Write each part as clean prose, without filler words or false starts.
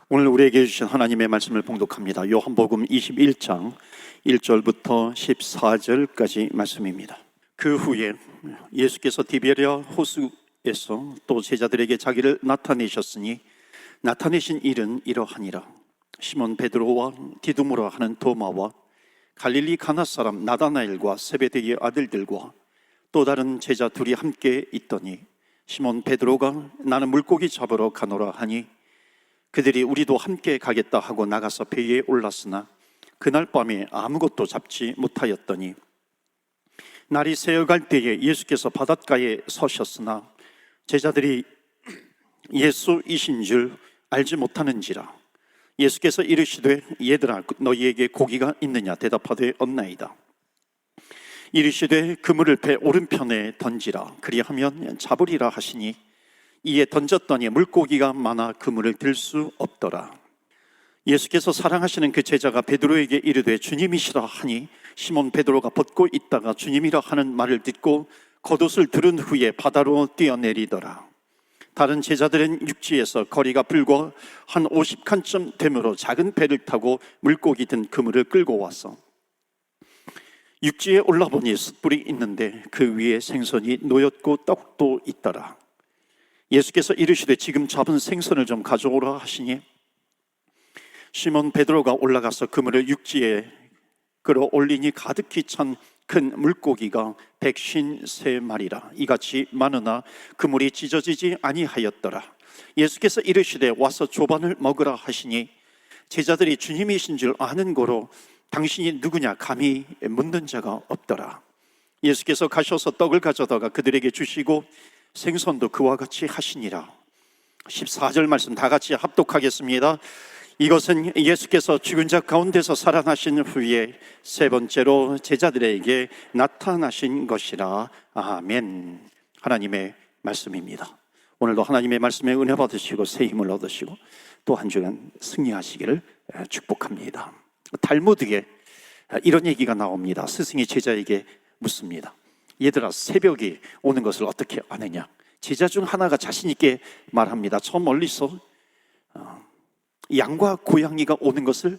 오늘 우리에게 주신 하나님의 말씀을 봉독합니다. 요한복음 21장 1절부터 14절까지 말씀입니다. 그 후에 예수께서 디베랴 호수에서 또 제자들에게 자기를 나타내셨으니 나타내신 일은 이러하니라. 시몬 베드로와 디두모라 하는 도마와 갈릴리 가나 사람 나다나엘과 세베대의 아들들과 또 다른 제자 둘이 함께 있더니 시몬 베드로가 나는 물고기 잡으러 가노라 하니 그들이 우리도 함께 가겠다 하고 나가서 배에 올랐으나 그날 밤에 아무것도 잡지 못하였더니 날이 새어갈 때에 예수께서 바닷가에 서셨으나 제자들이 예수이신 줄 알지 못하는지라. 예수께서 이르시되 얘들아 너희에게 고기가 있느냐 대답하되 없나이다. 이르시되 그물을 배 오른편에 던지라 그리하면 잡으리라 하시니 이에 던졌더니 물고기가 많아 그물을 들 수 없더라. 예수께서 사랑하시는 그 제자가 베드로에게 이르되 주님이시라 하니 시몬 베드로가 벗고 있다가 주님이라 하는 말을 듣고 겉옷을 두른 후에 바다로 뛰어내리더라. 다른 제자들은 육지에서 거리가 불과 한 50칸쯤 되므로 작은 배를 타고 물고기 든 그물을 끌고 와서 육지에 올라보니 숯불이 있는데 그 위에 생선이 놓였고 떡도 있더라. 예수께서 이르시되 지금 잡은 생선을 좀 가져오라 하시니 시몬 베드로가 올라가서 그물을 육지에 끌어올리니 가득히 찬 큰 물고기가 153마리라 이같이 많으나 그물이 찢어지지 아니하였더라. 예수께서 이르시되 와서 조반을 먹으라 하시니 제자들이 주님이신 줄 아는 고로 당신이 누구냐 감히 묻는 자가 없더라. 예수께서 가셔서 떡을 가져다가 그들에게 주시고 생선도 그와 같이 하시니라. 14절 말씀 다 같이 합독하겠습니다. 이것은 예수께서 죽은 자 가운데서 살아나신 후에 세 번째로 제자들에게 나타나신 것이라. 아멘. 하나님의 말씀입니다. 오늘도 하나님의 말씀에 은혜 받으시고 새 힘을 얻으시고 또 한 주간 승리하시기를 축복합니다. 달무드에 이런 얘기가 나옵니다. 스승이 제자에게 묻습니다. 얘들아 새벽이 오는 것을 어떻게 아느냐. 제자 중 하나가 자신 있게 말합니다. 저 멀리서 양과 고양이가 오는 것을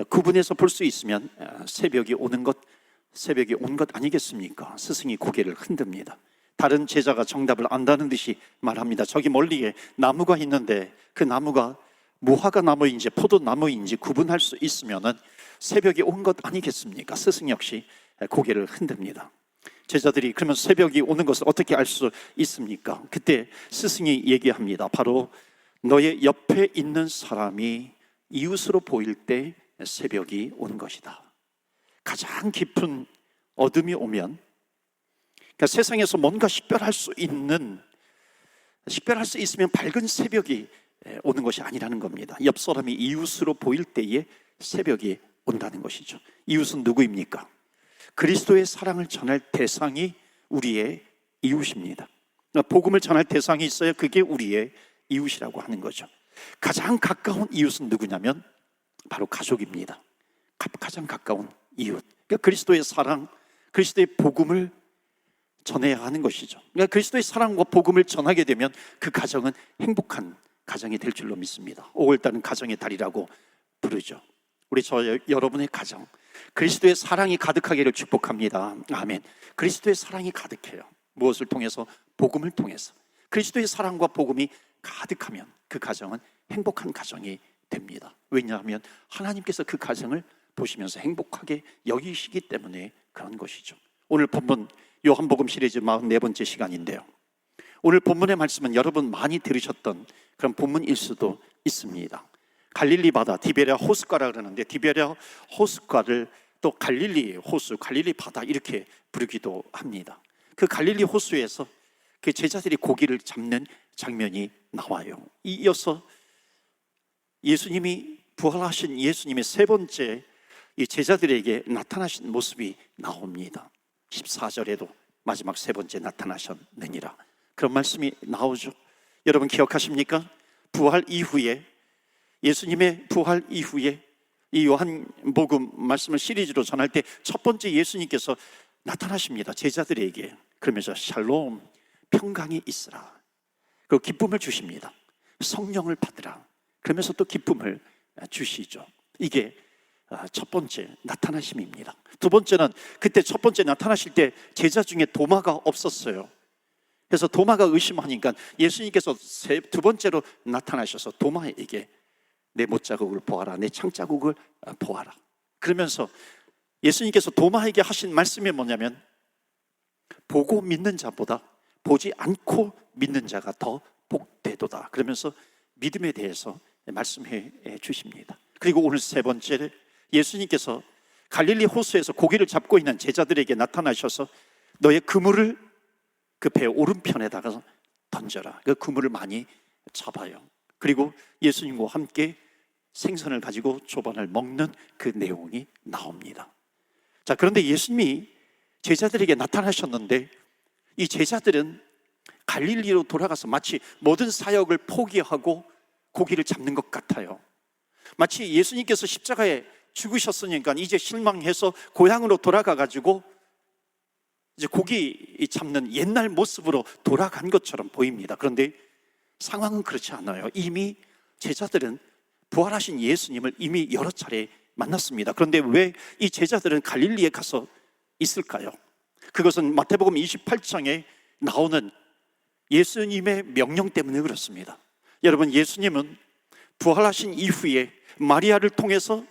구분해서 볼 수 있으면 새벽이 온 것 아니겠습니까? 스승이 고개를 흔듭니다. 다른 제자가 정답을 안다는 듯이 말합니다. 저기 멀리에 나무가 있는데 그 나무가 무화과 나무인지 포도나무인지 구분할 수 있으면 새벽이 온 것 아니겠습니까? 스승 역시 고개를 흔듭니다. 제자들이 그러면 새벽이 오는 것을 어떻게 알 수 있습니까? 그때 스승이 얘기합니다. 바로 너의 옆에 있는 사람이 이웃으로 보일 때 새벽이 온 것이다. 가장 깊은 어둠이 오면, 그러니까 세상에서 뭔가 식별할 수 있으면 밝은 새벽이 오는 것이 아니라는 겁니다. 옆 사람이 이웃으로 보일 때에 새벽이 온다는 것이죠. 이웃은 누구입니까? 그리스도의 사랑을 전할 대상이 우리의 이웃입니다. 복음을 전할 대상이 있어야 그게 우리의 이웃이라고 하는 거죠. 가장 가까운 이웃은 누구냐면 바로 가족입니다. 가장 가까운 이웃. 그러니까 그리스도의 사랑, 그리스도의 복음을 전해야 하는 것이죠. 그러니까 그리스도의 사랑과 복음을 전하게 되면 그 가정은 행복한 가정이 될 줄로 믿습니다. 5월달은 가정의 달이라고 부르죠. 우리 여러분의 가정 그리스도의 사랑이 가득하기를 축복합니다. 아멘. 그리스도의 사랑이 가득해요. 무엇을 통해서? 복음을 통해서. 그리스도의 사랑과 복음이 가득하면 그 가정은 행복한 가정이 됩니다. 왜냐하면 하나님께서 그 가정을 보시면서 행복하게 여기시기 때문에 그런 것이죠. 오늘 본문 요한복음 시리즈 44번째 시간인데요, 오늘 본문의 말씀은 여러분 많이 들으셨던 그런 본문일 수도 있습니다. 갈릴리 바다, 디베랴 호숫가라 그러는데 디베랴 호숫가를 또 갈릴리 호수, 갈릴리 바다 이렇게 부르기도 합니다. 그 갈릴리 호수에서 그 제자들이 고기를 잡는 장면이 나와요. 이어서 예수님이 부활하신 예수님의 세 번째 이 제자들에게 나타나신 모습이 나옵니다. 14절에도 마지막 세 번째 나타나셨느니라 그런 말씀이 나오죠. 여러분 기억하십니까? 부활 이후에, 예수님의 부활 이후에 이 요한복음 말씀을 시리즈로 전할 때 첫 번째 예수님께서 나타나십니다. 제자들에게. 그러면서 샬롬, 평강이 있으라. 그 기쁨을 주십니다. 성령을 받으라. 그러면서 또 기쁨을 주시죠. 이게 첫 번째 나타나심입니다. 두 번째는 그때 첫 번째 나타나실 때 제자 중에 도마가 없었어요. 그래서 도마가 의심하니까 예수님께서 두 번째로 나타나셔서 도마에게 내 못자국을 보아라, 내 창자국을 보아라. 그러면서 예수님께서 도마에게 하신 말씀이 뭐냐면 보고 믿는 자보다 보지 않고 믿는 자가 더 복되도다. 그러면서 믿음에 대해서 말씀해 주십니다. 그리고 오늘 세 번째, 예수님께서 갈릴리 호수에서 고기를 잡고 있는 제자들에게 나타나셔서 너의 그물을 그 배 오른편에다가 던져라. 그 그물을 많이 잡아요. 그리고 예수님과 함께 생선을 가지고 조반을 먹는 그 내용이 나옵니다. 자, 그런데 예수님이 제자들에게 나타나셨는데 이 제자들은 갈릴리로 돌아가서 마치 모든 사역을 포기하고 고기를 잡는 것 같아요. 마치 예수님께서 십자가에 죽으셨으니까 이제 실망해서 고향으로 돌아가 가지고 이제 고기 잡는 옛날 모습으로 돌아간 것처럼 보입니다. 그런데 상황은 그렇지 않아요. 이미 제자들은 부활하신 예수님을 이미 여러 차례 만났습니다. 그런데 왜 이 제자들은 갈릴리에 가서 있을까요? 그것은 마태복음 28장에 나오는 예수님의 명령 때문에 그렇습니다. 여러분, 예수님은 부활하신 이후에 마리아를 통해서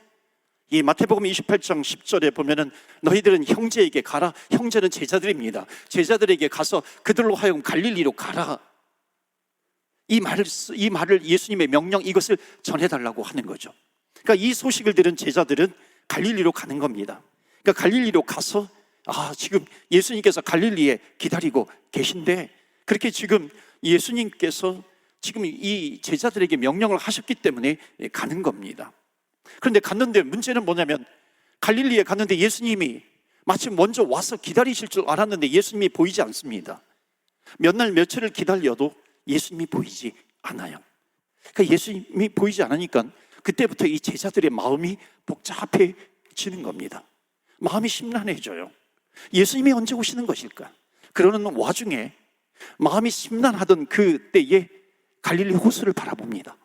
이 마태복음 28장 10절에 보면은 너희들은 형제에게 가라. 형제는 제자들입니다. 제자들에게 가서 그들로 하여금 갈릴리로 가라. 이 말을 예수님의 명령, 이것을 전해달라고 하는 거죠. 그러니까 이 소식을 들은 제자들은 갈릴리로 가는 겁니다. 그러니까 갈릴리로 가서 지금 예수님께서 갈릴리에 기다리고 계신데, 그렇게 지금 예수님께서 지금 이 제자들에게 명령을 하셨기 때문에 가는 겁니다. 그런데 갔는데 문제는 뭐냐면 갈릴리에 갔는데 예수님이 마치 먼저 와서 기다리실 줄 알았는데 예수님이 보이지 않습니다. 몇 날 며칠을 기다려도 예수님이 보이지 않아요. 그러니까 예수님이 보이지 않으니까 그때부터 이 제자들의 마음이 복잡해지는 겁니다. 마음이 심란해져요. 예수님이 언제 오시는 것일까? 그러는 와중에 마음이 심란하던 그때에 갈릴리 호수를 바라봅니다.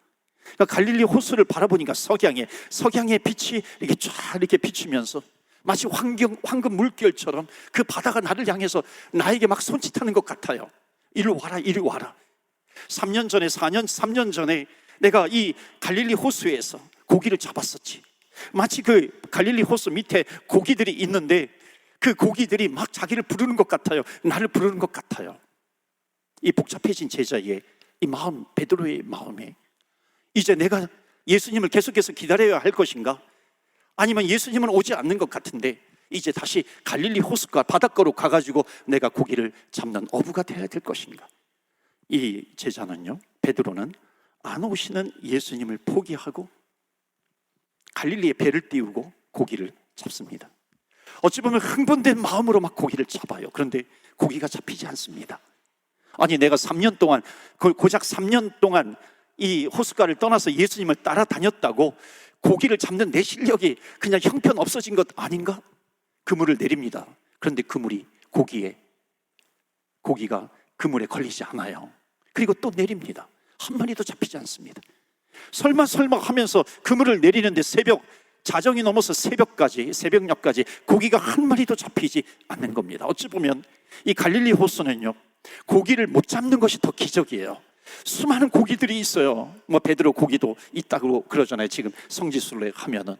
그러니까 갈릴리 호수를 바라보니까 석양의 빛이 이렇게 쫙 이렇게 비추면서 마치 황금 물결처럼 그 바다가 나를 향해서 나에게 막 손짓하는 것 같아요. 이리 와라, 이리 와라. 3년 전에 내가 이 갈릴리 호수에서 고기를 잡았었지. 마치 그 갈릴리 호수 밑에 고기들이 있는데 그 고기들이 막 자기를 부르는 것 같아요. 나를 부르는 것 같아요. 이 복잡해진 제자의 이 마음, 베드로의 마음에 이제 내가 예수님을 계속해서 기다려야 할 것인가? 아니면 예수님은 오지 않는 것 같은데 이제 다시 갈릴리 호수가 바닷가로 가가지고 내가 고기를 잡는 어부가 되어야 될 것인가? 이 제자는요, 베드로는 안 오시는 예수님을 포기하고 갈릴리에 배를 띄우고 고기를 잡습니다. 어찌 보면 흥분된 마음으로 막 고기를 잡아요. 그런데 고기가 잡히지 않습니다. 아니, 내가 3년 동안, 고작 3년 동안 이 호숫가를 떠나서 예수님을 따라다녔다고 고기를 잡는 내 실력이 그냥 형편 없어진 것 아닌가? 그물을 내립니다. 그런데 고기가 그물에 걸리지 않아요. 그리고 또 내립니다. 한 마리도 잡히지 않습니다. 설마 하면서 그물을 내리는데 자정이 넘어서 새벽녘까지 고기가 한 마리도 잡히지 않는 겁니다. 어찌 보면 이 갈릴리 호수는요, 고기를 못 잡는 것이 더 기적이에요. 수많은 고기들이 있어요. 베드로 고기도 있다고 그러잖아요. 지금 성지순례 하면은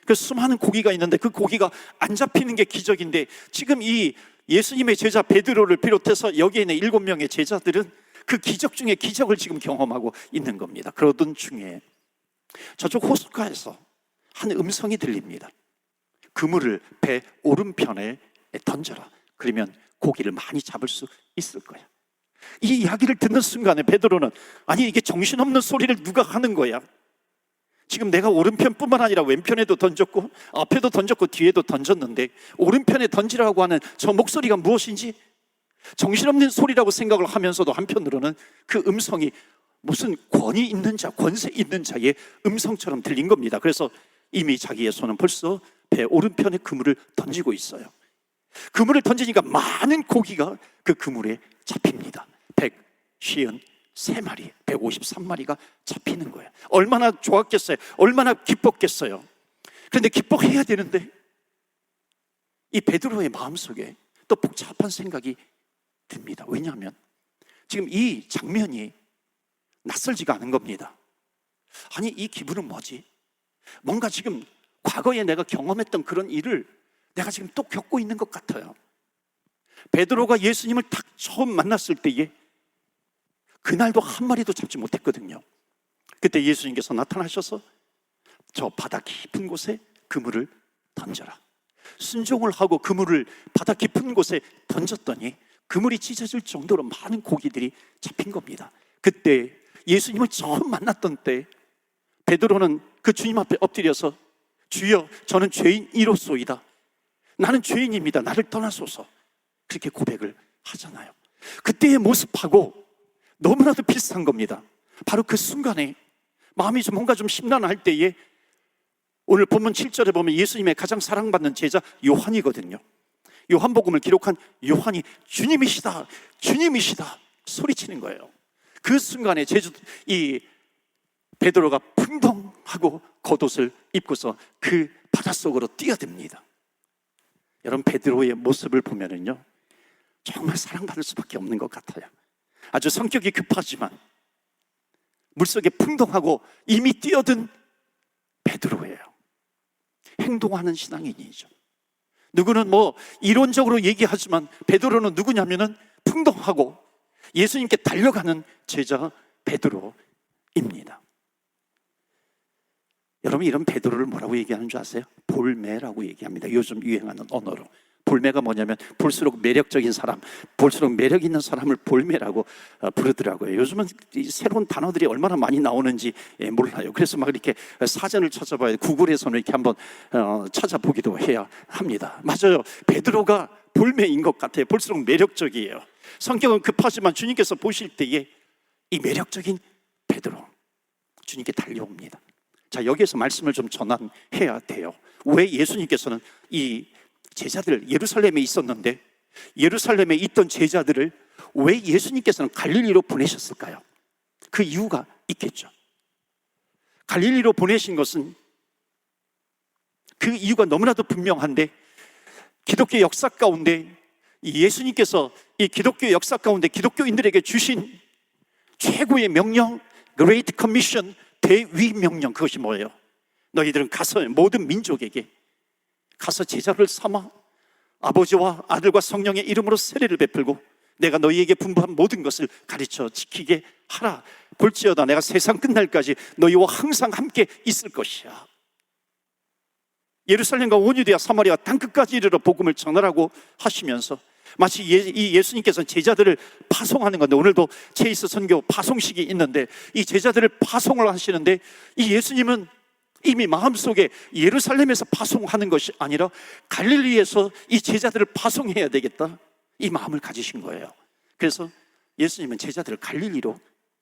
그 수많은 고기가 있는데 그 고기가 안 잡히는 게 기적인데, 지금 이 예수님의 제자 베드로를 비롯해서 여기에 있는 7명의 제자들은 그 기적 중에 기적을 지금 경험하고 있는 겁니다. 그러던 중에 저쪽 호숫가에서 한 음성이 들립니다. 그물을 배 오른편에 던져라. 그러면 고기를 많이 잡을 수 있을 거야. 이 이야기를 듣는 순간에 베드로는, 아니, 이게 정신없는 소리를 누가 하는 거야? 지금 내가 오른편뿐만 아니라 왼편에도 던졌고 앞에도 던졌고 뒤에도 던졌는데 오른편에 던지라고 하는 저 목소리가 무엇인지 정신없는 소리라고 생각을 하면서도 한편으로는 그 음성이 무슨 권위 있는 자, 권세 있는 자의 음성처럼 들린 겁니다. 그래서 이미 자기의 손은 벌써 배 오른편에 그물을 던지고 있어요. 그물을 던지니까 많은 고기가 그 그물에 잡힙니다. 150 3마리, 153마리가 잡히는 거예요. 얼마나 좋았겠어요? 얼마나 기뻤겠어요? 그런데 기뻐해야 되는데 이 베드로의 마음속에 또 복잡한 생각이 듭니다. 왜냐하면 지금 이 장면이 낯설지가 않은 겁니다. 아니, 이 기분은 뭐지? 뭔가 지금 과거에 내가 경험했던 그런 일을 내가 지금 또 겪고 있는 것 같아요. 베드로가 예수님을 딱 처음 만났을 때에 그날도 한 마리도 잡지 못했거든요. 그때 예수님께서 나타나셔서 저 바다 깊은 곳에 그물을 던져라. 순종을 하고 그물을 바다 깊은 곳에 던졌더니 그물이 찢어질 정도로 많은 고기들이 잡힌 겁니다. 그때 예수님을 처음 만났던 때 베드로는 그 주님 앞에 엎드려서 주여, 저는 죄인이로소이다. 나는 죄인입니다. 나를 떠나소서. 그렇게 고백을 하잖아요. 그때의 모습하고 너무나도 비슷한 겁니다. 바로 그 순간에 마음이 좀 뭔가 좀 심란할 때에 오늘 본문 7절에 보면 예수님의 가장 사랑받는 제자 요한이거든요. 요한복음을 기록한 요한이 주님이시다, 주님이시다 소리치는 거예요. 그 순간에 이 베드로가 풍덩하고 겉옷을 입고서 그 바닷속으로 뛰어듭니다. 여러분, 베드로의 모습을 보면은요, 정말 사랑받을 수밖에 없는 것 같아요. 아주 성격이 급하지만 물속에 풍덩하고 이미 뛰어든 베드로예요. 행동하는 신앙인이죠. 누구는 뭐 이론적으로 얘기하지만 베드로는 누구냐면은 풍덩하고 예수님께 달려가는 제자 베드로입니다. 여러분, 이런 베드로를 뭐라고 얘기하는 줄 아세요? 볼매라고 얘기합니다. 요즘 유행하는 언어로. 볼매가 뭐냐면 볼수록 매력적인 사람, 볼수록 매력 있는 사람을 볼매라고 부르더라고요. 요즘은 새로운 단어들이 얼마나 많이 나오는지 몰라요. 그래서 막 이렇게 사전을 찾아봐야, 구글에서는 이렇게 한번 찾아보기도 해야 합니다. 맞아요. 베드로가 볼매인 것 같아요. 볼수록 매력적이에요. 성격은 급하지만 주님께서 보실 때에 이 매력적인 베드로, 주님께 달려옵니다. 자, 여기에서 말씀을 좀 전환해야 돼요. 왜 예수님께서는 이 제자들, 예루살렘에 있었는데 예루살렘에 있던 제자들을 왜 예수님께서는 갈릴리로 보내셨을까요? 그 이유가 있겠죠. 갈릴리로 보내신 것은 그 이유가 너무나도 분명한데, 기독교 역사 가운데 예수님께서 이 기독교 역사 가운데 기독교인들에게 주신 최고의 명령, Great Commission, 대위 명령, 그것이 뭐예요? 너희들은 가서 모든 민족에게 가서 제자를 삼아 아버지와 아들과 성령의 이름으로 세례를 베풀고 내가 너희에게 분부한 모든 것을 가르쳐 지키게 하라. 볼지어다 내가 세상 끝날까지 너희와 항상 함께 있을 것이야. 예루살렘과 온 유대와 사마리아 땅끝까지 이르러 복음을 전하라고 하시면서 마치 이 예수님께서는 제자들을 파송하는 건데, 오늘도 체이스 선교 파송식이 있는데 이 제자들을 파송을 하시는데, 이 예수님은 이미 마음속에 예루살렘에서 파송하는 것이 아니라 갈릴리에서 이 제자들을 파송해야 되겠다, 이 마음을 가지신 거예요. 그래서 예수님은 제자들을 갈릴리로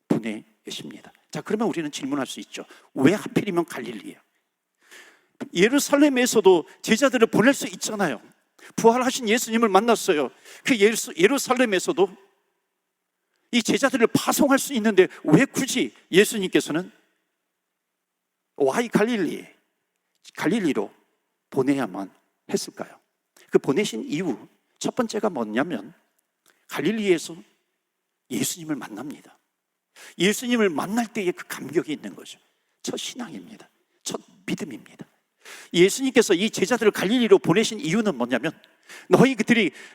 보내십니다. 자, 그러면 우리는 질문할 수 있죠. 왜 하필이면 갈릴리예요? 예루살렘에서도 제자들을 보낼 수 있잖아요. 부활하신 예수님을 만났어요. 그 예루살렘에서도 이 제자들을 파송할 수 있는데 왜 굳이 예수님께서는 갈릴리로 보내야만 했을까요? 그 보내신 이유 첫 번째가 뭐냐면 갈릴리에서 예수님을 만납니다. 예수님을 만날 때의 그 감격이 있는 거죠. 첫 신앙입니다. 첫 믿음입니다. 예수님께서 이 제자들을 갈릴리로 보내신 이유는 뭐냐면,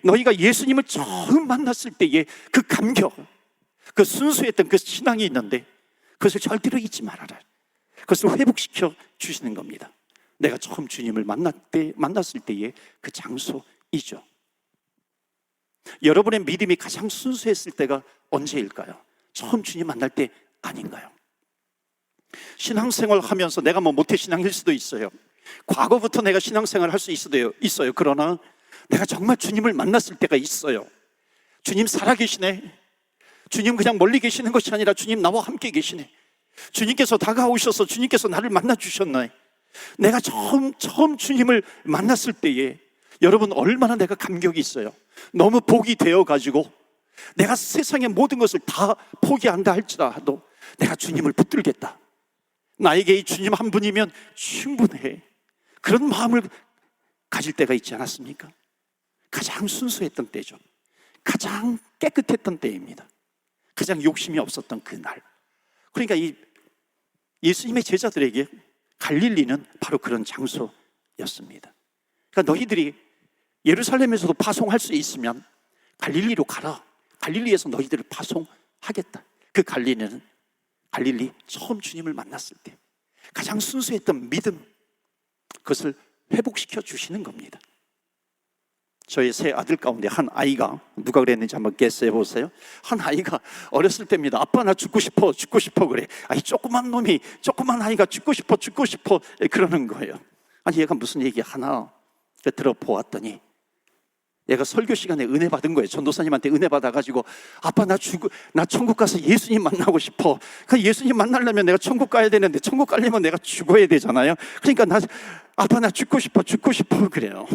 너희가 예수님을 처음 만났을 때의 그 감격, 그 순수했던 그 신앙이 있는데 그것을 절대로 잊지 말아라. 그것을 회복시켜 주시는 겁니다. 내가 처음 주님을 만났을 때의 그 장소이죠. 여러분의 믿음이 가장 순수했을 때가 언제일까요? 처음 주님 만날 때 아닌가요? 신앙생활 하면서 내가 모태신앙일 수도 있어요. 과거부터 내가 신앙생활을 할 수 있어요. 그러나 내가 정말 주님을 만났을 때가 있어요. 주님 살아계시네. 주님 그냥 멀리 계시는 것이 아니라 주님 나와 함께 계시네. 주님께서 다가오셔서 주님께서 나를 만나주셨네. 내가 처음 주님을 만났을 때에 여러분 얼마나 내가 감격이 있어요. 너무 복이 되어가지고 내가 세상의 모든 것을 다 포기한다 할지라도 내가 주님을 붙들겠다. 나에게 이 주님 한 분이면 충분해. 그런 마음을 가질 때가 있지 않았습니까? 가장 순수했던 때죠. 가장 깨끗했던 때입니다. 가장 욕심이 없었던 그날. 그러니까 이 예수님의 제자들에게 갈릴리는 바로 그런 장소였습니다. 그러니까 너희들이 예루살렘에서도 파송할 수 있으면 갈릴리로 가라. 갈릴리에서 너희들을 파송하겠다. 그 갈릴리 처음 주님을 만났을 때 가장 순수했던 믿음, 그것을 회복시켜 주시는 겁니다. 저희 세 아들 가운데 한 아이가, 누가 그랬는지 한번 게스해 보세요. 한 아이가 어렸을 때입니다. 아빠 나 죽고 싶어 그래. 아이 조그만 놈이, 조그만 아이가 죽고 싶어 그러는 거예요. 아니 얘가 무슨 얘기 하나 들어보았더니 얘가 설교 시간에 은혜 받은 거예요. 전도사님한테 은혜 받아가지고 아빠 나 천국 가서 예수님 만나고 싶어. 그 예수님 만나려면 내가 천국 가야 되는데 천국 가려면 내가 죽어야 되잖아요. 그러니까 아빠 나 죽고 싶어 그래요.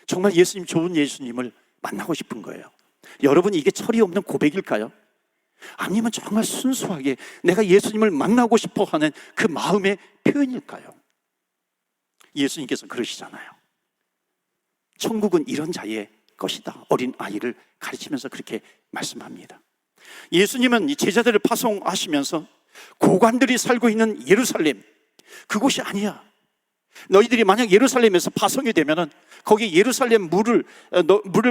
정말 예수님, 좋은 예수님을 만나고 싶은 거예요. 여러분, 이게 철이 없는 고백일까요? 아니면 정말 순수하게 내가 예수님을 만나고 싶어 하는 그 마음의 표현일까요? 예수님께서 그러시잖아요. 천국은 이런 자의 것이다. 어린 아이를 가르치면서 그렇게 말씀합니다. 예수님은 이 제자들을 파송하시면서 고관들이 살고 있는 예루살렘, 그곳이 아니야. 너희들이 만약 예루살렘에서 파송이 되면은 거기 예루살렘 물을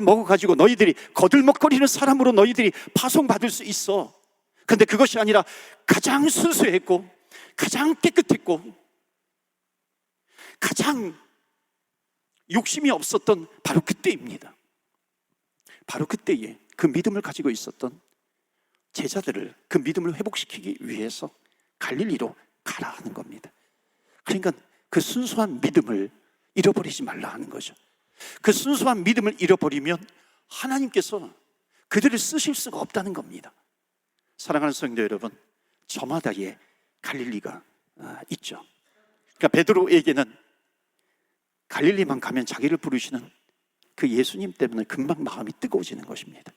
먹어가지고 너희들이 거들먹거리는 사람으로 너희들이 파송받을 수 있어. 근데 그것이 아니라 가장 순수했고 가장 깨끗했고 가장 욕심이 없었던 바로 그때입니다. 바로 그때에 그 믿음을 가지고 있었던 제자들을, 그 믿음을 회복시키기 위해서 갈릴리로 가라 하는 겁니다. 그러니까 그 순수한 믿음을 잃어버리지 말라 하는 거죠. 그 순수한 믿음을 잃어버리면 하나님께서 그들을 쓰실 수가 없다는 겁니다. 사랑하는 성도 여러분, 저마다의 갈릴리가 있죠. 그러니까 베드로에게는 갈릴리만 가면 자기를 부르시는 그 예수님 때문에 금방 마음이 뜨거워지는 것입니다.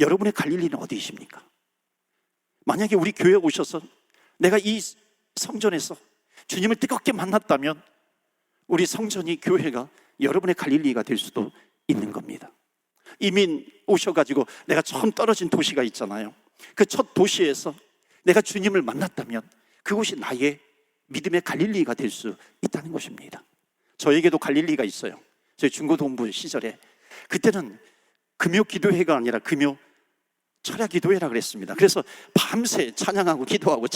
여러분의 갈릴리는 어디이십니까? 만약에 우리 교회에 오셔서 내가 이 성전에서 주님을 뜨겁게 만났다면 우리 성전이, 교회가 여러분의 갈릴리가 될 수도 있는 겁니다. 이민 오셔가지고 내가 처음 떨어진 도시가 있잖아요. 그 첫 도시에서 내가 주님을 만났다면 그곳이 나의 믿음의 갈릴리가 될 수 있다는 것입니다. 저에게도 갈릴리가 있어요. 저희 중고등부 시절에, 그때는 금요 기도회가 아니라 금요 철야 기도회라 그랬습니다. 그래서 밤새 찬양하고 기도하고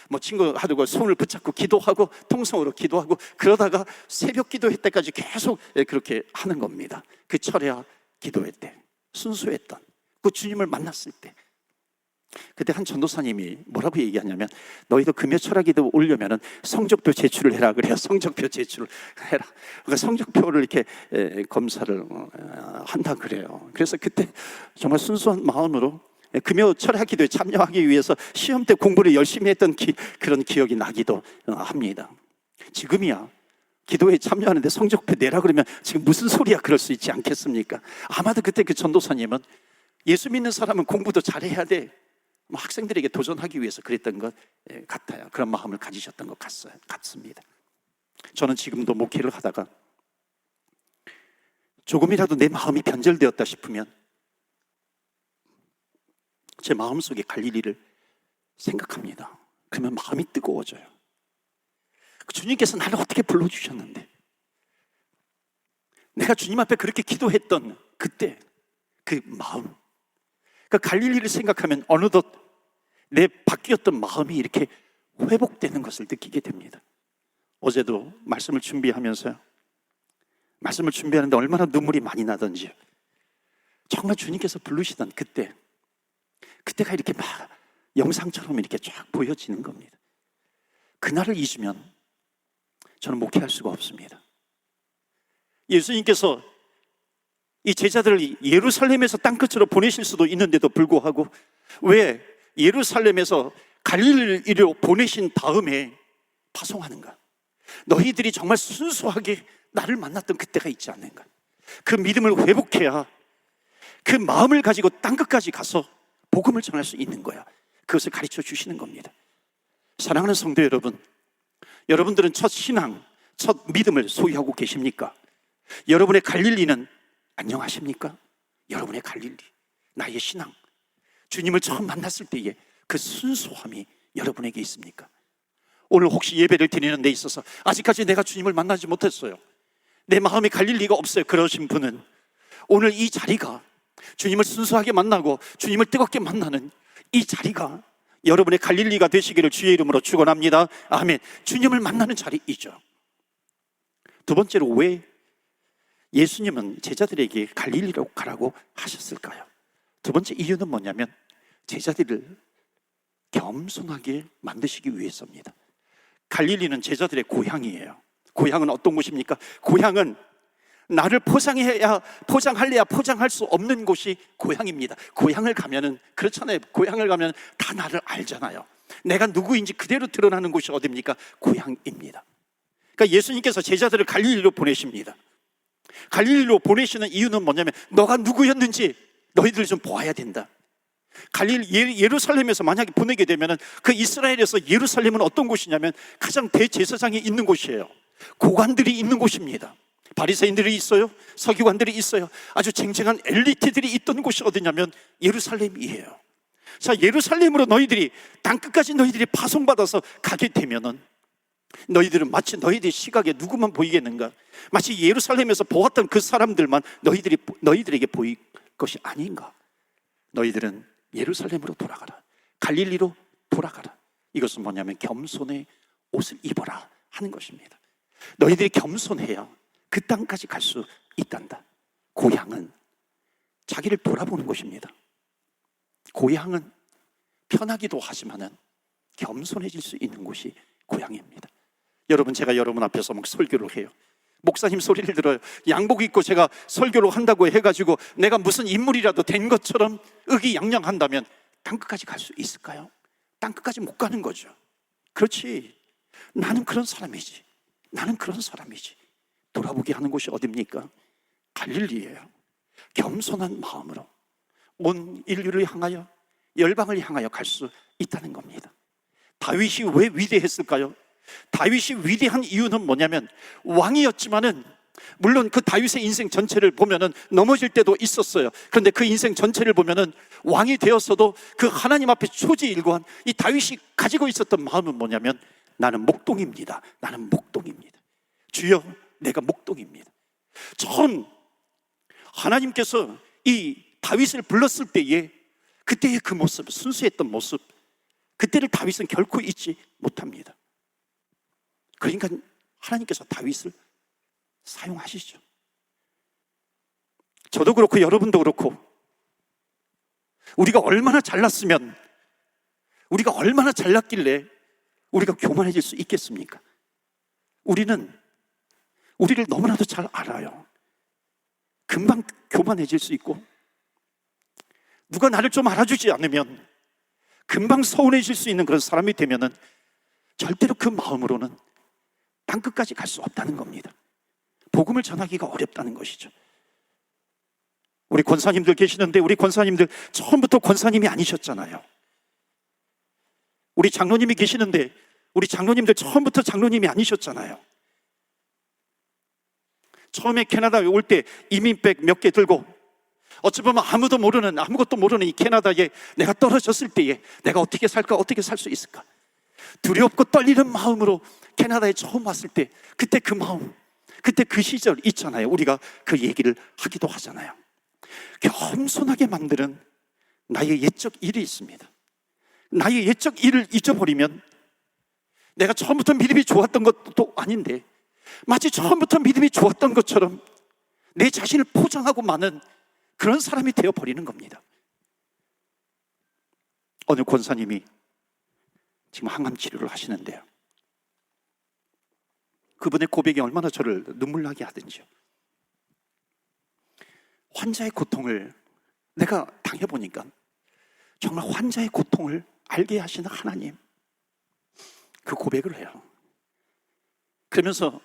뭐 친구하고 손을 붙잡고 기도하고 통성으로 기도하고 그러다가 새벽 기도회 때까지 계속 그렇게 하는 겁니다. 그 철야 기도회 때 순수했던 그 주님을 만났을 때, 그때 한 전도사님이 뭐라고 얘기하냐면, 너희도 금요 철야 기도 오려면은 성적표 제출을 해라 그래요. 성적표 제출을 해라. 그러니까 성적표를 이렇게 검사를 한다 그래요. 그래서 그때 정말 순수한 마음으로 금요 철야 기도에 참여하기 위해서 시험 때 공부를 열심히 했던 그런 기억이 나기도 합니다. 지금이야 기도에 참여하는데 성적표 내라 그러면 지금 무슨 소리야, 그럴 수 있지 않겠습니까? 아마도 그때 그 전도사님은 예수 믿는 사람은 공부도 잘해야 돼, 학생들에게 도전하기 위해서 그랬던 것 같아요. 그런 마음을 가지셨던 것 같습니다. 저는 지금도 목회를 하다가 조금이라도 내 마음이 변절되었다 싶으면 제 마음속에 갈릴리를 생각합니다. 그러면 마음이 뜨거워져요. 주님께서 나를 어떻게 불러주셨는데, 내가 주님 앞에 그렇게 기도했던 그때 그 마음, 그 갈릴리를 생각하면 어느덧 내 바뀌었던 마음이 이렇게 회복되는 것을 느끼게 됩니다. 어제도 말씀을 준비하면서요, 말씀을 준비하는데 얼마나 눈물이 많이 나던지요. 정말 주님께서 부르시던 그때가 이렇게 막 영상처럼 이렇게 쫙 보여지는 겁니다. 그날을 잊으면 저는 목회할 수가 없습니다. 예수님께서 이 제자들을 예루살렘에서 땅끝으로 보내실 수도 있는데도 불구하고 왜 예루살렘에서 갈릴리로 보내신 다음에 파송하는가? 너희들이 정말 순수하게 나를 만났던 그때가 있지 않는가? 그 믿음을 회복해야 그 마음을 가지고 땅 끝까지 가서 복음을 전할 수 있는 거야. 그것을 가르쳐 주시는 겁니다. 사랑하는 성도 여러분, 여러분들은 첫 신앙, 첫 믿음을 소유하고 계십니까? 여러분의 갈릴리는 안녕하십니까? 여러분의 갈릴리, 나의 신앙, 주님을 처음 만났을 때의 그 순수함이 여러분에게 있습니까? 오늘 혹시 예배를 드리는 데 있어서 아직까지 내가 주님을 만나지 못했어요, 내 마음에 갈릴리가 없어요, 그러신 분은 오늘 이 자리가 주님을 순수하게 만나고 주님을 뜨겁게 만나는 이 자리가 여러분의 갈릴리가 되시기를 주의 이름으로 축원합니다. 아멘. 주님을 만나는 자리이죠. 두 번째로, 왜 예수님은 제자들에게 갈릴리로 가라고 하셨을까요? 두 번째 이유는 뭐냐면 제자들을 겸손하게 만드시기 위해서입니다. 갈릴리는 제자들의 고향이에요. 고향은 어떤 곳입니까? 고향은 나를 포장할래야 포장할 수 없는 곳이 고향입니다. 고향을 가면은 그렇잖아요. 고향을 가면 다 나를 알잖아요. 내가 누구인지 그대로 드러나는 곳이 어디입니까? 고향입니다. 그러니까 예수님께서 제자들을 갈릴리로 보내십니다. 갈릴리로 보내시는 이유는 뭐냐면 너가 누구였는지 너희들 좀 보아야 된다. 예루살렘에서 만약에 보내게 되면 그 이스라엘에서 예루살렘은 어떤 곳이냐면 가장 대제사장이 있는 곳이에요. 고관들이 있는 곳입니다. 바리새인들이 있어요, 서기관들이 있어요. 아주 쟁쟁한 엘리트들이 있던 곳이 어디냐면 예루살렘이에요. 자, 예루살렘으로 너희들이 땅끝까지 너희들이 파송받아서 가게 되면은 너희들은 마치 너희들의 시각에 누구만 보이겠는가? 마치 예루살렘에서 보았던 그 사람들만 너희들에게 보일 것이 아닌가? 너희들은 예루살렘으로 돌아가라, 갈릴리로 돌아가라. 이것은 뭐냐면 겸손의 옷을 입어라 하는 것입니다. 너희들이 겸손해야 그 땅까지 갈 수 있단다. 고향은 자기를 돌아보는 곳입니다. 고향은 편하기도 하지만은 겸손해질 수 있는 곳이 고향입니다. 여러분, 제가 여러분 앞에서 막 설교를 해요. 목사님 소리를 들어요. 양복 입고 제가 설교를 한다고 해가지고 내가 무슨 인물이라도 된 것처럼 의기양양한다면 땅끝까지 갈 수 있을까요? 땅끝까지 못 가는 거죠. 그렇지, 나는 그런 사람이지, 나는 그런 사람이지. 돌아보게 하는 곳이 어디입니까? 갈릴리예요. 겸손한 마음으로 온 인류를 향하여, 열방을 향하여 갈 수 있다는 겁니다. 다윗이 왜 위대했을까요? 다윗이 위대한 이유는 뭐냐면 왕이었지만은 물론 그 다윗의 인생 전체를 보면은 넘어질 때도 있었어요. 그런데 그 인생 전체를 보면은 왕이 되었어도 그 하나님 앞에 초지일관 이 다윗이 가지고 있었던 마음은 뭐냐면 나는 목동입니다. 나는 목동입니다. 주여, 내가 목동입니다. 처음 하나님께서 이 다윗을 불렀을 때에 그때의 그 모습, 순수했던 모습, 그때를 다윗은 결코 잊지 못합니다. 그러니까 하나님께서 다윗을 사용하시죠. 저도 그렇고 여러분도 그렇고 우리가 얼마나 잘났으면, 우리가 얼마나 잘났길래 우리가 교만해질 수 있겠습니까? 우리는 우리를 너무나도 잘 알아요. 금방 교만해질 수 있고 누가 나를 좀 알아주지 않으면 금방 서운해질 수 있는 그런 사람이 되면은 절대로 그 마음으로는 땅끝까지 갈 수 없다는 겁니다. 복음을 전하기가 어렵다는 것이죠. 우리 권사님들 계시는데 우리 권사님들 처음부터 권사님이 아니셨잖아요. 우리 장로님이 계시는데 우리 장로님들 처음부터 장로님이 아니셨잖아요. 처음에 캐나다에 올 때 이민백 몇 개 들고 어찌 보면 아무것도 모르는 이 캐나다에 내가 떨어졌을 때에 내가 어떻게 살까, 어떻게 살 수 있을까, 두렵고 떨리는 마음으로 캐나다에 처음 왔을 때 그때 그 마음, 그때 그 시절 있잖아요. 우리가 그 얘기를 하기도 하잖아요. 겸손하게 만드는 나의 옛적 일이 있습니다. 나의 옛적 일을 잊어버리면 내가 처음부터 믿음이 좋았던 것도 아닌데 마치 처음부터 믿음이 좋았던 것처럼 내 자신을 포장하고 마는 그런 사람이 되어버리는 겁니다. 어느 권사님이 지금 항암 치료를 하시는데요, 그분의 고백이 얼마나 저를 눈물 나게 하든지요. 환자의 고통을 내가 당해보니까 정말 환자의 고통을 알게 하시는 하나님, 그 고백을 해요. 그러면서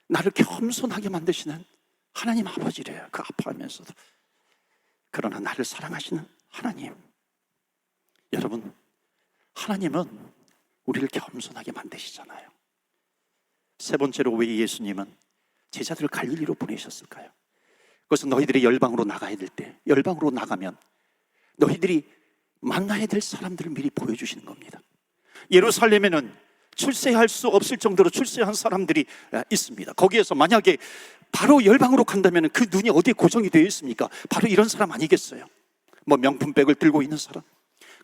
나를 겸손하게 만드시는 하나님 아버지래요. 그 아파하면서도 그러나 나를 사랑하시는 하나님. 여러분, 하나님은 우리를 겸손하게 만드시잖아요. 세 번째로 왜 예수님은 제자들을 갈릴리로 보내셨을까요? 그것은 너희들이 열방으로 나가야 될 때, 열방으로 나가면 너희들이 만나야 될 사람들을 미리 보여주시는 겁니다. 예루살렘에는 출세할 수 없을 정도로 출세한 사람들이 있습니다. 거기에서 만약에 바로 열방으로 간다면 그 눈이 어디에 고정이 되어 있습니까? 바로 이런 사람 아니겠어요? 뭐 명품백을 들고 있는 사람,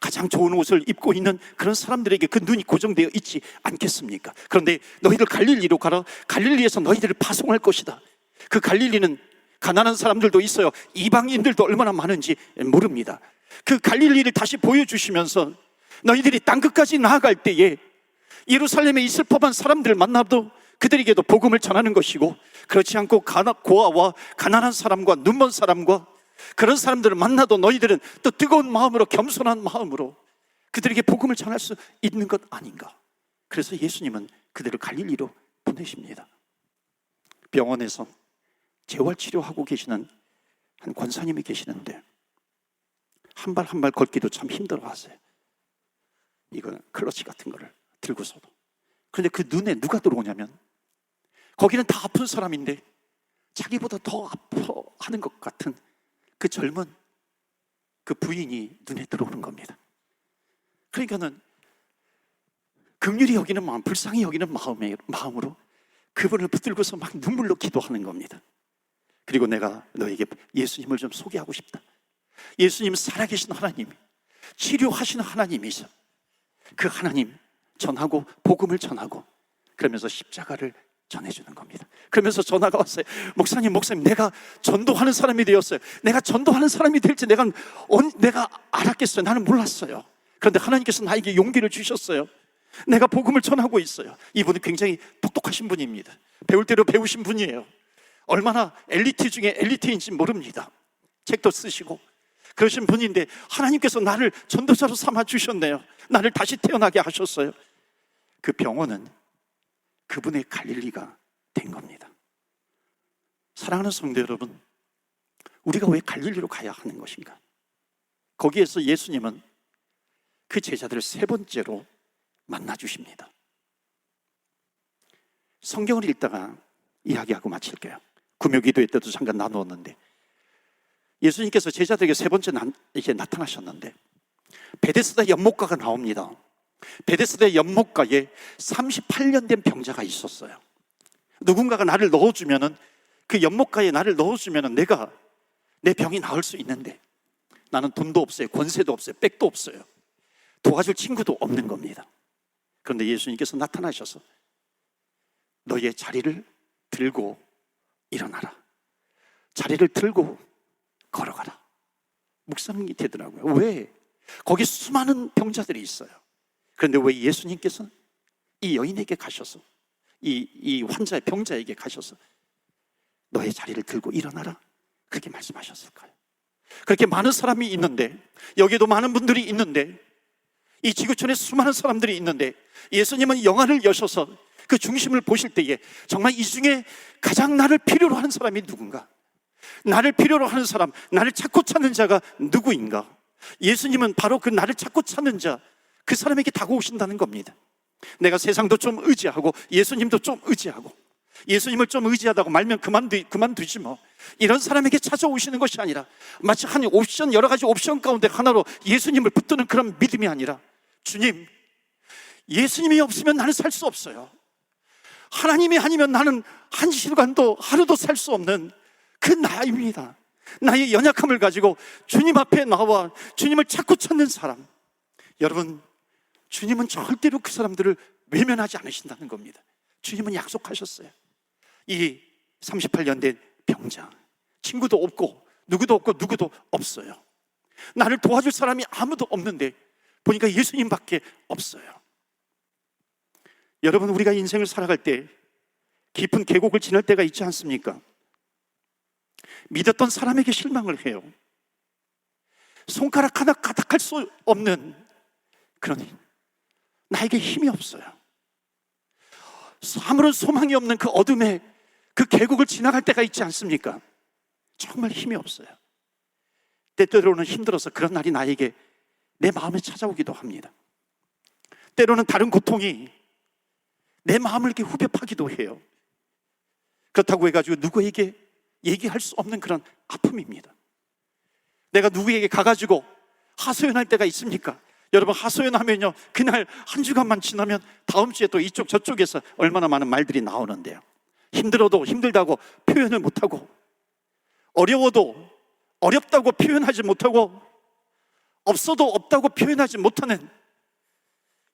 가장 좋은 옷을 입고 있는 그런 사람들에게 그 눈이 고정되어 있지 않겠습니까? 그런데 너희들 갈릴리로 가라. 갈릴리에서 너희들을 파송할 것이다. 그 갈릴리는 가난한 사람들도 있어요. 이방인들도 얼마나 많은지 모릅니다. 그 갈릴리를 다시 보여주시면서 너희들이 땅 끝까지 나아갈 때에 예루살렘에 있을 법한 사람들을 만나도 그들에게도 복음을 전하는 것이고, 그렇지 않고 고아와 가난한 사람과 눈먼 사람과 그런 사람들을 만나도 너희들은 또 뜨거운 마음으로, 겸손한 마음으로 그들에게 복음을 전할 수 있는 것 아닌가. 그래서 예수님은 그들을 갈릴리로 보내십니다. 병원에서 재활치료하고 계시는 한 권사님이 계시는데 한 발 한 발 걷기도 참 힘들어하세요. 이거는 클러치 같은 거를 들고서도. 그런데 그 눈에 누가 들어오냐면, 거기는 다 아픈 사람인데 자기보다 더 아파하는 것 같은 그 젊은 그 부인이 눈에 들어오는 겁니다. 그러니까는 긍휼히 여기는 마음, 불쌍히 여기는 마음으로 그분을 붙들고서 막 눈물로 기도하는 겁니다. 그리고 내가 너에게 예수님을 좀 소개하고 싶다. 예수님 살아계신 하나님, 치료하시는 하나님이셔. 그 하나님 전하고 복음을 전하고, 그러면서 십자가를 전해주는 겁니다. 그러면서 전화가 왔어요. 목사님, 내가 전도하는 사람이 되었어요. 내가 전도하는 사람이 될지 내가 알았겠어요? 나는 몰랐어요. 그런데 하나님께서 나에게 용기를 주셨어요. 내가 복음을 전하고 있어요. 이분은 굉장히 똑똑하신 분입니다. 배울 대로 배우신 분이에요. 얼마나 엘리트 중에 엘리트인지 모릅니다. 책도 쓰시고 그러신 분인데 하나님께서 나를 전도자로 삼아 주셨네요. 나를 다시 태어나게 하셨어요. 그 병원은 그분의 갈릴리가 된 겁니다. 사랑하는 성도 여러분, 우리가 왜 갈릴리로 가야 하는 것인가? 거기에서 예수님은 그 제자들을 세 번째로 만나 주십니다. 성경을 읽다가 이야기하고 마칠게요. 구묘기도회 때도 잠깐 나누었는데, 예수님께서 제자들에게 세 번째 이제 나타나셨는데 베데스다 연못가가 나옵니다. 베데스다 연못가에 38년 된 병자가 있었어요. 누군가가 나를 넣어주면은, 그 연못가에 나를 넣어주면은 내가 내 병이 나을 수 있는데 나는 돈도 없어요, 권세도 없어요, 백도 없어요, 도와줄 친구도 없는 겁니다. 그런데 예수님께서 나타나셔서 너의 자리를 들고 일어나라, 자리를 들고 걸어가라. 묵상이 되더라고요. 왜? 거기 수많은 병자들이 있어요. 그런데 왜 예수님께서 이 여인에게 가셔서, 이 환자의 병자에게 가셔서 너의 자리를 들고 일어나라 그렇게 말씀하셨을까요? 그렇게 많은 사람이 있는데, 여기도 많은 분들이 있는데, 이 지구촌에 수많은 사람들이 있는데 예수님은 영안을 여셔서 그 중심을 보실 때에 정말 이 중에 가장 나를 필요로 하는 사람이 누군가, 나를 필요로 하는 사람, 나를 찾고 찾는 자가 누구인가? 예수님은 바로 그 나를 찾고 찾는 자, 그 사람에게 다가오신다는 겁니다. 내가 세상도 좀 의지하고 예수님도 좀 의지하고, 예수님을 좀 의지하다고 말면 그만두지 뭐, 이런 사람에게 찾아오시는 것이 아니라 마치 한 옵션, 여러 가지 옵션 가운데 하나로 예수님을 붙드는 그런 믿음이 아니라, 주님, 예수님이 없으면 나는 살 수 없어요. 하나님이 아니면 나는 한 시간도 하루도 살 수 없는 그 나입니다. 나의 연약함을 가지고 주님 앞에 나와 주님을 찾고 찾는 사람. 여러분, 주님은 절대로 그 사람들을 외면하지 않으신다는 겁니다. 주님은 약속하셨어요. 이 38년 된 병자, 친구도 없고 누구도 없어요. 나를 도와줄 사람이 아무도 없는데 보니까 예수님밖에 없어요. 여러분, 우리가 인생을 살아갈 때 깊은 계곡을 지날 때가 있지 않습니까? 믿었던 사람에게 실망을 해요. 손가락 하나 가닥할 수 없는 그런, 나에게 힘이 없어요. 아무런 소망이 없는 그 어둠의 그 계곡을 지나갈 때가 있지 않습니까? 정말 힘이 없어요. 때때로는 힘들어서 그런 날이 나에게 내 마음에 찾아오기도 합니다. 때로는 다른 고통이 내 마음을 이렇게 후벼 파기도 해요. 그렇다고 해가지고 누구에게 얘기할 수 없는 그런 아픔입니다. 내가 누구에게 가가지고 하소연할 때가 있습니까? 여러분, 하소연하면요, 그날 한 주간만 지나면 다음 주에 또 이쪽 저쪽에서 얼마나 많은 말들이 나오는데요. 힘들어도 힘들다고 표현을 못하고, 어려워도 어렵다고 표현하지 못하고, 없어도 없다고 표현하지 못하는,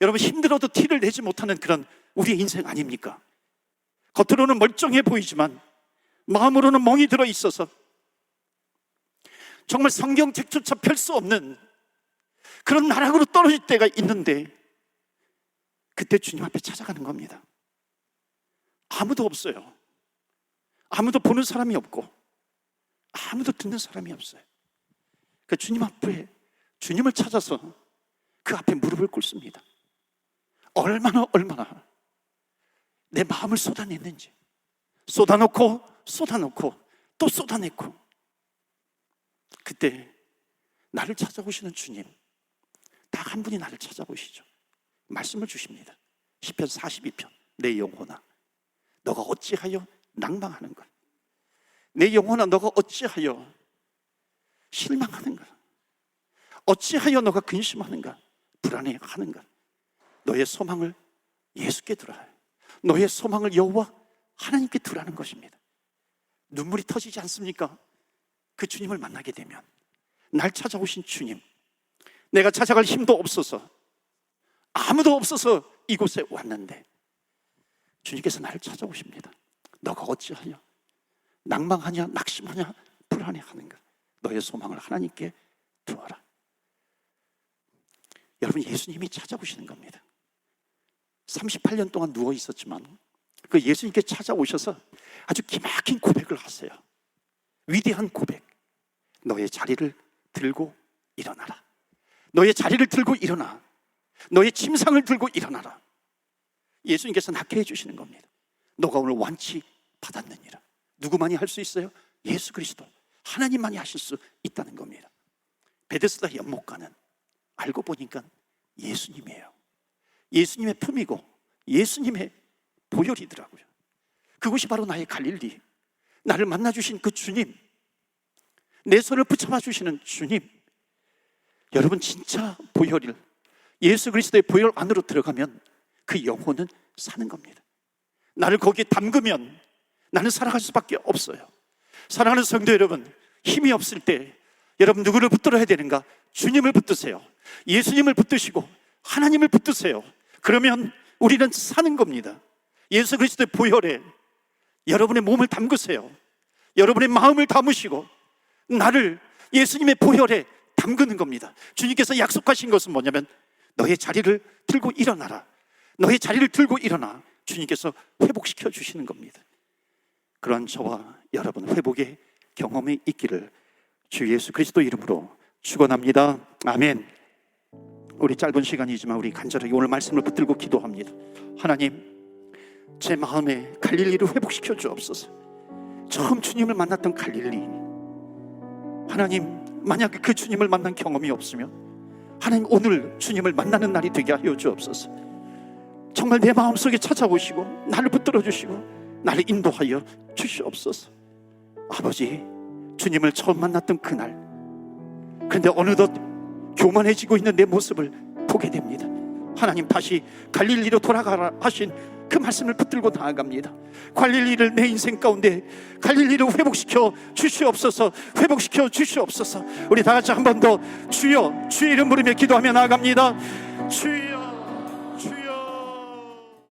여러분, 힘들어도 티를 내지 못하는 그런 우리의 인생 아닙니까? 겉으로는 멀쩡해 보이지만 마음으로는 멍이 들어 있어서 정말 성경책조차 펼 수 없는 그런 나락으로 떨어질 때가 있는데, 그때 주님 앞에 찾아가는 겁니다. 아무도 없어요. 아무도 보는 사람이 없고 아무도 듣는 사람이 없어요. 그 주님 앞에, 주님을 찾아서 그 앞에 무릎을 꿇습니다. 얼마나 내 마음을 쏟아냈는지, 쏟아놓고 또 쏟아냈고, 그때 나를 찾아오시는 주님, 딱 한 분이 나를 찾아오시죠. 말씀을 주십니다. 시편 42편, 내 영혼아 너가 어찌하여 낭망하는가? 내 영혼아 너가 어찌하여 실망하는가? 어찌하여 너가 근심하는가? 불안해하는가? 너의 소망을 예수께 두라. 너의 소망을 여호와 하나님께 두라는 것입니다. 눈물이 터지지 않습니까? 그 주님을 만나게 되면, 날 찾아오신 주님, 내가 찾아갈 힘도 없어서, 아무도 없어서 이곳에 왔는데 주님께서 나를 찾아오십니다. 너가 어찌하여 낭망하냐, 낙심하냐, 불안해하는가? 너의 소망을 하나님께 두어라. 여러분, 예수님이 찾아오시는 겁니다. 38년 동안 누워 있었지만 그 예수님께 찾아오셔서 아주 기막힌 고백을 하세요. 위대한 고백. 너의 자리를 들고 일어나라. 너의 자리를 들고 일어나. 너의 침상을 들고 일어나라. 예수님께서 낫게 해주시는 겁니다. 너가 오늘 완치 받았느니라. 누구만이 할 수 있어요? 예수 그리스도, 하나님만이 하실 수 있다는 겁니다. 베데스다 연못가는 알고 보니까 예수님이에요. 예수님의 품이고 예수님의 보혈이더라고요. 그것이 바로 나의 갈릴리, 나를 만나주신 그 주님, 내 손을 붙잡아 주시는 주님. 여러분, 진짜 보혈을, 예수 그리스도의 보혈 안으로 들어가면 그 영혼은 사는 겁니다. 나를 거기에 담그면 나는 살아갈 수밖에 없어요. 사랑하는 성도 여러분, 힘이 없을 때 여러분 누구를 붙들어야 되는가? 주님을 붙드세요. 예수님을 붙드시고 하나님을 붙드세요. 그러면 우리는 사는 겁니다. 예수 그리스도의 보혈에 여러분의 몸을 담그세요. 여러분의 마음을 담으시고 나를 예수님의 보혈에 담그는 겁니다. 주님께서 약속하신 것은 뭐냐면, 너의 자리를 들고 일어나라. 너의 자리를 들고 일어나. 주님께서 회복시켜 주시는 겁니다. 그러한 저와 여러분 회복의 경험이 있기를 주 예수 그리스도 이름으로 축원합니다. 아멘. 우리 짧은 시간이지만 우리 간절하게 오늘 말씀을 붙들고 기도합니다. 하나님, 제 마음에 갈릴리를 회복시켜 주옵소서. 처음 주님을 만났던 갈릴리, 하나님, 만약에 그 주님을 만난 경험이 없으면 하나님, 오늘 주님을 만나는 날이 되게 하여 주옵소서. 정말 내 마음속에 찾아오시고 나를 붙들어 주시고 나를 인도하여 주시옵소서. 아버지, 주님을 처음 만났던 그날, 그런데 어느덧 교만해지고 있는 내 모습을 보게 됩니다. 하나님, 다시 갈릴리로 돌아가라 하신 그 말씀을 붙들고 나아갑니다. 갈릴리를 내 인생 가운데 갈릴리를 회복시켜 주시옵소서. 회복시켜 주시옵소서. 우리 다 같이 한 번 더 주여, 주의 이름 부르며 기도하며 나아갑니다. 주여.